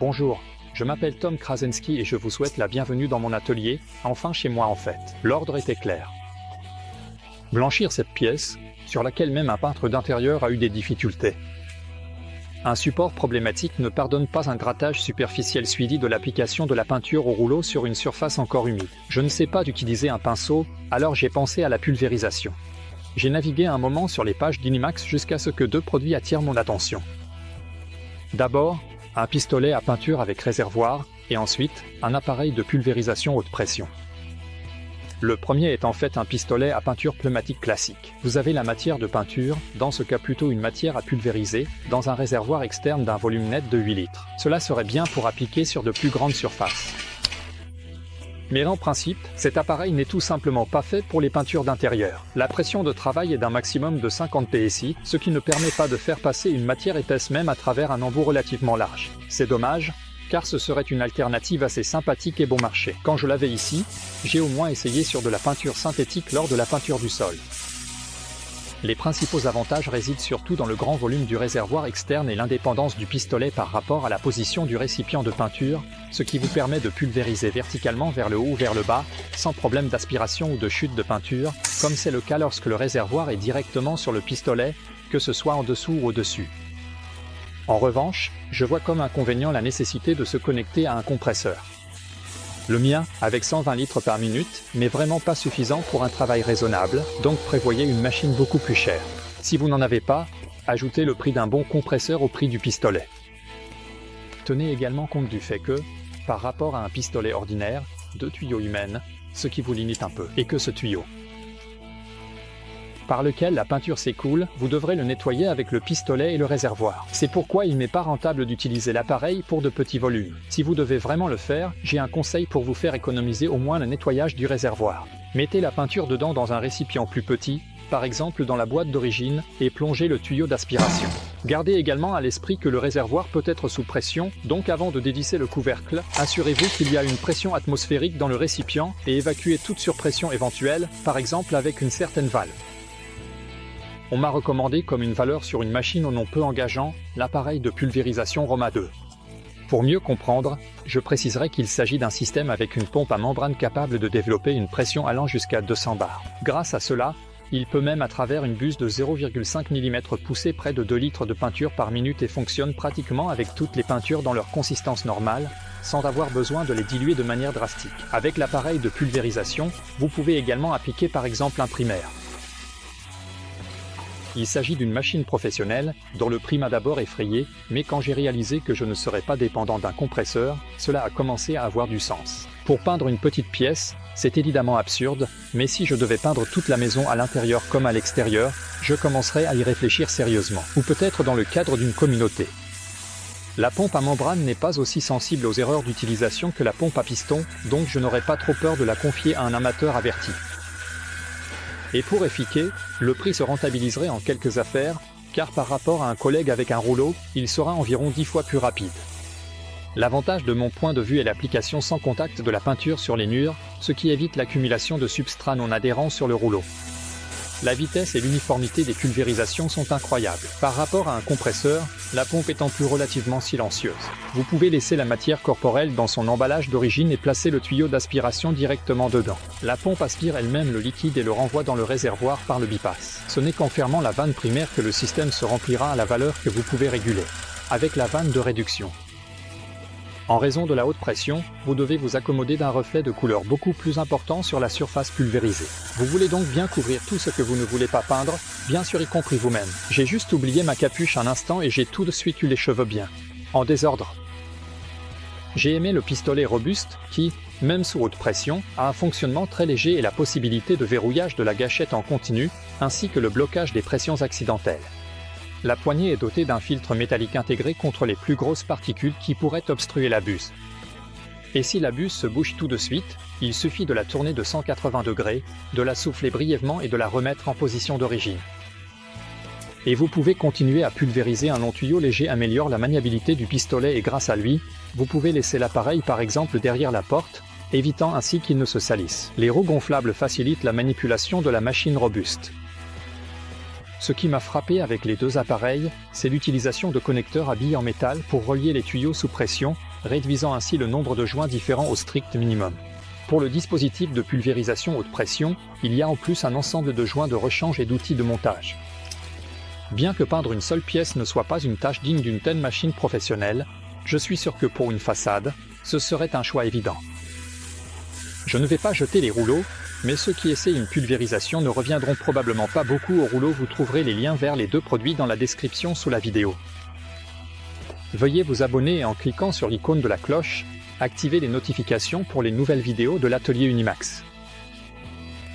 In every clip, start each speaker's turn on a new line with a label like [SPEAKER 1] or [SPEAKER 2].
[SPEAKER 1] Bonjour, je m'appelle Tom Krasinski et je vous souhaite la bienvenue dans mon atelier, enfin chez moi en fait. L'ordre était clair. Blanchir cette pièce, sur laquelle même un peintre d'intérieur a eu des difficultés. Un support problématique ne pardonne pas un grattage superficiel suivi de l'application de la peinture au rouleau sur une surface encore humide. Je ne sais pas d'utiliser un pinceau, alors j'ai pensé à la pulvérisation. J'ai navigué un moment sur les pages d'Inimax jusqu'à ce que deux produits attirent mon attention. D'abord, un pistolet à peinture avec réservoir, et ensuite, un appareil de pulvérisation haute pression. Le premier est en fait un pistolet à peinture pneumatique classique. Vous avez la matière de peinture, dans ce cas plutôt une matière à pulvériser, dans un réservoir externe d'un volume net de 8 litres. Cela serait bien pour appliquer sur de plus grandes surfaces. Mais en principe, cet appareil n'est tout simplement pas fait pour les peintures d'intérieur. La pression de travail est d'un maximum de 50 PSI, ce qui ne permet pas de faire passer une matière épaisse même à travers un embout relativement large. C'est dommage, car ce serait une alternative assez sympathique et bon marché. Quand je l'avais ici, j'ai au moins essayé sur de la peinture synthétique lors de la peinture du sol. Les principaux avantages résident surtout dans le grand volume du réservoir externe et l'indépendance du pistolet par rapport à la position du récipient de peinture, ce qui vous permet de pulvériser verticalement vers le haut ou vers le bas, sans problème d'aspiration ou de chute de peinture, comme c'est le cas lorsque le réservoir est directement sur le pistolet, que ce soit en dessous ou au-dessus. En revanche, je vois comme inconvénient la nécessité de se connecter à un compresseur. Le mien, avec 120 litres par minute, n'est vraiment pas suffisant pour un travail raisonnable, donc prévoyez une machine beaucoup plus chère. Si vous n'en avez pas, ajoutez le prix d'un bon compresseur au prix du pistolet. Tenez également compte du fait que, par rapport à un pistolet ordinaire, 2 tuyaux y mènent, ce qui vous limite un peu, et que ce tuyau par lequel la peinture s'écoule, vous devrez le nettoyer avec le pistolet et le réservoir. C'est pourquoi il n'est pas rentable d'utiliser l'appareil pour de petits volumes. Si vous devez vraiment le faire, j'ai un conseil pour vous faire économiser au moins le nettoyage du réservoir. Mettez la peinture dedans dans un récipient plus petit, par exemple dans la boîte d'origine, et plongez le tuyau d'aspiration. Gardez également à l'esprit que le réservoir peut être sous pression, donc avant de dévisser le couvercle, assurez-vous qu'il y a une pression atmosphérique dans le récipient et évacuez toute surpression éventuelle, par exemple avec une certaine valve. On m'a recommandé comme une valeur sur une machine au nom peu engageant, l'appareil de pulvérisation Roma 2. Pour mieux comprendre, je préciserai qu'il s'agit d'un système avec une pompe à membrane capable de développer une pression allant jusqu'à 200 bars. Grâce à cela, il peut même à travers une buse de 0,5 mm pousser près de 2 litres de peinture par minute et fonctionne pratiquement avec toutes les peintures dans leur consistance normale, sans avoir besoin de les diluer de manière drastique. Avec l'appareil de pulvérisation, vous pouvez également appliquer par exemple un primaire. Il s'agit d'une machine professionnelle, dont le prix m'a d'abord effrayé, mais quand j'ai réalisé que je ne serais pas dépendant d'un compresseur, cela a commencé à avoir du sens. Pour peindre une petite pièce, c'est évidemment absurde, mais si je devais peindre toute la maison à l'intérieur comme à l'extérieur, je commencerais à y réfléchir sérieusement, ou peut-être dans le cadre d'une communauté. La pompe à membrane n'est pas aussi sensible aux erreurs d'utilisation que la pompe à piston, donc je n'aurais pas trop peur de la confier à un amateur averti. Et pour effiquer, le prix se rentabiliserait en quelques affaires, car par rapport à un collègue avec un rouleau, il sera environ 10 fois plus rapide. L'avantage de mon point de vue est l'application sans contact de la peinture sur les murs, ce qui évite l'accumulation de substrats non adhérents sur le rouleau. La vitesse et l'uniformité des pulvérisations sont incroyables. Par rapport à un compresseur, la pompe étant plus relativement silencieuse. Vous pouvez laisser la matière corporelle dans son emballage d'origine et placer le tuyau d'aspiration directement dedans. La pompe aspire elle-même le liquide et le renvoie dans le réservoir par le bipass. Ce n'est qu'en fermant la vanne primaire que le système se remplira à la valeur que vous pouvez réguler, avec la vanne de réduction. En raison de la haute pression, vous devez vous accommoder d'un reflet de couleur beaucoup plus important sur la surface pulvérisée. Vous voulez donc bien couvrir tout ce que vous ne voulez pas peindre, bien sûr y compris vous-même. J'ai juste oublié ma capuche un instant et j'ai tout de suite eu les cheveux bien en désordre. J'ai aimé le pistolet robuste qui, même sous haute pression, a un fonctionnement très léger et la possibilité de verrouillage de la gâchette en continu, ainsi que le blocage des pressions accidentelles. La poignée est dotée d'un filtre métallique intégré contre les plus grosses particules qui pourraient obstruer la buse. Et si la buse se bouge tout de suite, il suffit de la tourner de 180 degrés, de la souffler brièvement et de la remettre en position d'origine. Et vous pouvez continuer à pulvériser. Un long tuyau léger améliore la maniabilité du pistolet et grâce à lui, vous pouvez laisser l'appareil par exemple derrière la porte, évitant ainsi qu'il ne se salisse. Les roues gonflables facilitent la manipulation de la machine robuste. Ce qui m'a frappé avec les deux appareils, c'est l'utilisation de connecteurs à billes en métal pour relier les tuyaux sous pression, réduisant ainsi le nombre de joints différents au strict minimum. Pour le dispositif de pulvérisation haute pression, il y a en plus un ensemble de joints de rechange et d'outils de montage. Bien que peindre une seule pièce ne soit pas une tâche digne d'une telle machine professionnelle, je suis sûr que pour une façade, ce serait un choix évident. Je ne vais pas jeter les rouleaux, mais ceux qui essaient une pulvérisation ne reviendront probablement pas beaucoup au rouleau. Vous trouverez les liens vers les deux produits dans la description sous la vidéo. Veuillez vous abonner et en cliquant sur l'icône de la cloche, activez les notifications pour les nouvelles vidéos de l'atelier Unimax.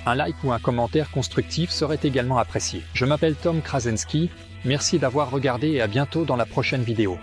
[SPEAKER 1] Un like ou un commentaire constructif serait également apprécié. Je m'appelle Tom Krasensky, merci d'avoir regardé et à bientôt dans la prochaine vidéo.